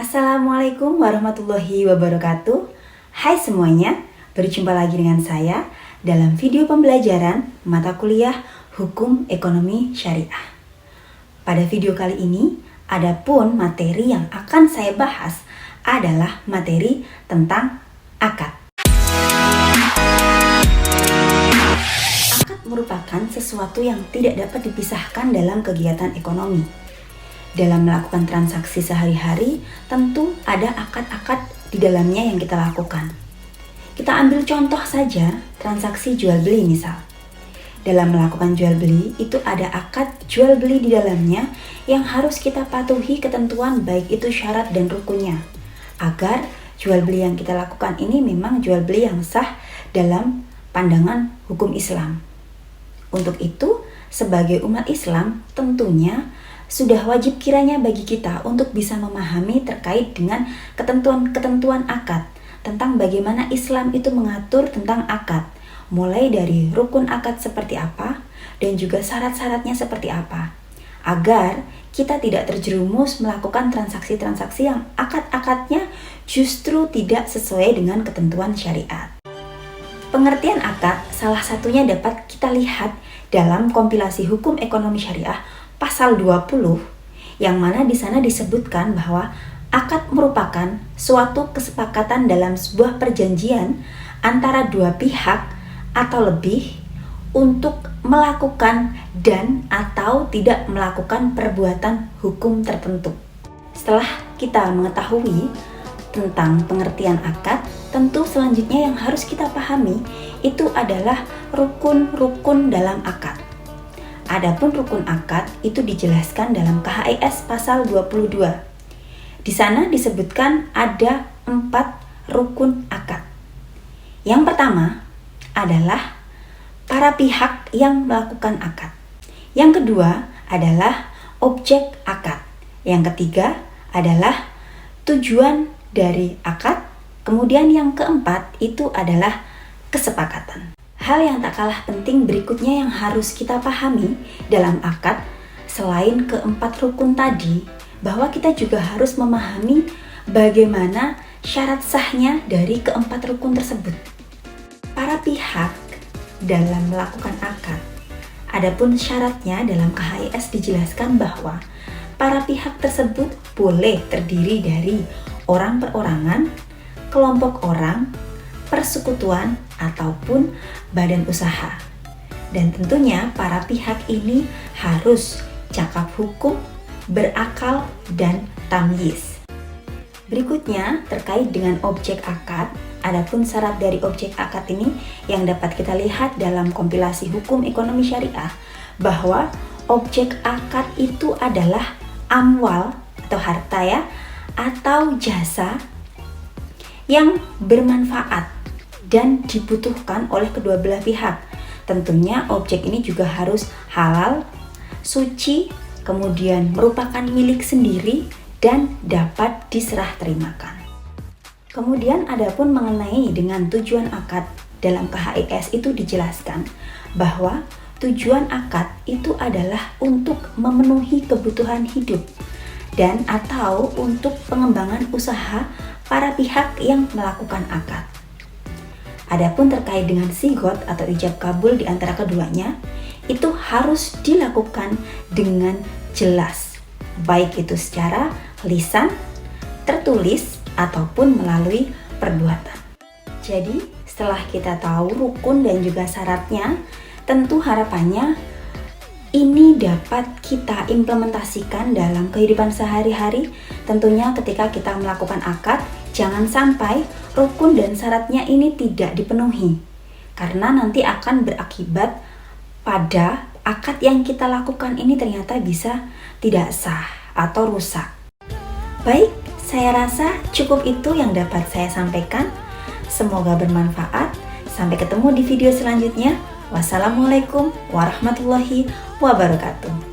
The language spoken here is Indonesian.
Assalamualaikum warahmatullahi wabarakatuh. Hai semuanya, berjumpa lagi dengan saya dalam video pembelajaran mata kuliah Hukum Ekonomi Syariah. Pada video kali ini, adapun materi yang akan saya bahas adalah materi tentang akad. Akad merupakan sesuatu yang tidak dapat dipisahkan dalam kegiatan ekonomi. Dalam melakukan transaksi sehari-hari, tentu ada akad-akad di dalamnya yang kita lakukan. Kita ambil contoh saja, transaksi jual-beli misal. Dalam melakukan jual-beli, itu ada akad jual-beli di dalamnya yang harus kita patuhi ketentuan baik itu syarat dan rukunnya. Agar jual-beli yang kita lakukan ini memang jual-beli yang sah dalam pandangan hukum Islam. Untuk itu, sebagai umat Islam, tentunya sudah wajib kiranya bagi kita untuk bisa memahami terkait dengan ketentuan-ketentuan akad, tentang bagaimana Islam itu mengatur tentang akad, mulai dari rukun akad seperti apa dan juga syarat-syaratnya seperti apa, agar kita tidak terjerumus melakukan transaksi-transaksi yang akad-akadnya justru tidak sesuai dengan ketentuan syariat. Pengertian akad salah satunya dapat kita lihat dalam kompilasi hukum ekonomi syariah pasal 20, yang mana di sana disebutkan bahwa akad merupakan suatu kesepakatan dalam sebuah perjanjian antara dua pihak atau lebih untuk melakukan dan atau tidak melakukan perbuatan hukum tertentu. Setelah kita mengetahui tentang pengertian akad, tentu selanjutnya yang harus kita pahami itu adalah rukun-rukun dalam akad. Adapun rukun akad itu dijelaskan dalam KHIS pasal 22. Di sana disebutkan ada 4 rukun akad. Yang pertama adalah para pihak yang melakukan akad. Yang kedua adalah objek akad. Yang ketiga adalah tujuan dari akad. Kemudian yang keempat itu adalah kesepakatan. Hal yang tak kalah penting berikutnya yang harus kita pahami dalam akad, selain keempat rukun tadi, bahwa kita juga harus memahami bagaimana syarat sahnya dari keempat rukun tersebut. Para pihak dalam melakukan akad, adapun syaratnya dalam KHIS dijelaskan bahwa para pihak tersebut boleh terdiri dari orang perorangan, kelompok orang, persekutuan, ataupun badan usaha. Dan tentunya para pihak ini harus cakap hukum, berakal, dan tamyiz. Berikutnya terkait dengan objek akad, adapun syarat dari objek akad ini yang dapat kita lihat dalam kompilasi hukum ekonomi syariah, bahwa objek akad itu adalah amwal atau harta ya, atau jasa yang bermanfaat dan dibutuhkan oleh kedua belah pihak. Tentunya objek ini juga harus halal, suci, kemudian merupakan milik sendiri dan dapat diserah terimakan. Kemudian adapun mengenai dengan tujuan akad dalam KHIS itu dijelaskan bahwa tujuan akad itu adalah untuk memenuhi kebutuhan hidup dan atau untuk pengembangan usaha para pihak yang melakukan akad. Adapun terkait dengan sigot atau ijab kabul di antara keduanya, itu harus dilakukan dengan jelas, baik itu secara lisan, tertulis, ataupun melalui perbuatan. Jadi, setelah kita tahu rukun dan juga syaratnya, tentu harapannya ini dapat kita implementasikan dalam kehidupan sehari-hari. Tentunya ketika kita melakukan akad, jangan sampai rukun dan syaratnya ini tidak dipenuhi, karena nanti akan berakibat pada akad yang kita lakukan ini ternyata bisa tidak sah atau rusak. Baik, saya rasa cukup itu yang dapat saya sampaikan. Semoga bermanfaat. Sampai ketemu di video selanjutnya. Wassalamualaikum warahmatullahi wabarakatuh.